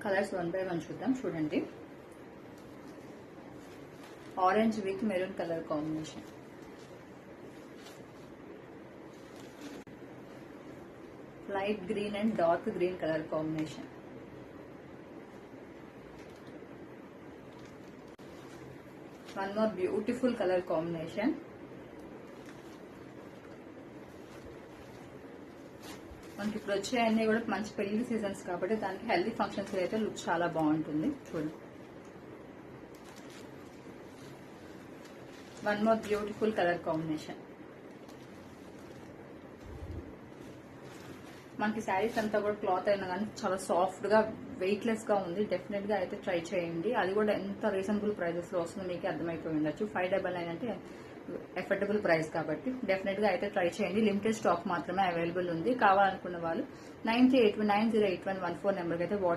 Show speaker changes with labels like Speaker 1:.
Speaker 1: Colours 1 by 1 చూద్దాం. చూడండి, orange with maroon colour combination, light green and dark green colour combination, one more beautiful color combination, మనకి ఇప్పుడు వచ్చేయన్నీ కూడా మంచి పెళ్లి సీజన్స్ కాబట్టి దానికి హెల్దీ ఫంక్షన్స్ అయితే లుక్ చాలా బాగుంటుంది. చూడండి, one more beautiful colour combination. మనకి శారీస్ అంతా కూడా క్లాత్ అయినా కానీ చాలా సాఫ్ట్ గా వెయిట్ లెస్ గా ఉంది. డెఫినెట్ గా అయితే ట్రై చేయండి. అది కూడా ఎంత రీజనబుల్ ప్రైజెస్ లో వస్తుందో మీకు అర్థమైపోయి ఉండొచ్చు. 599 అంటే ఎఫర్డబుల్ ప్రైస్ కాబట్టి డెఫినెట్ గా అయితే ట్రై చేయండి. లిమిటెడ్ స్టాక్ మాత్రమే అవైలబుల్ ఉంది. కావాలనుకున్న వాళ్ళు 9381908114 నెంబర్కి అయితే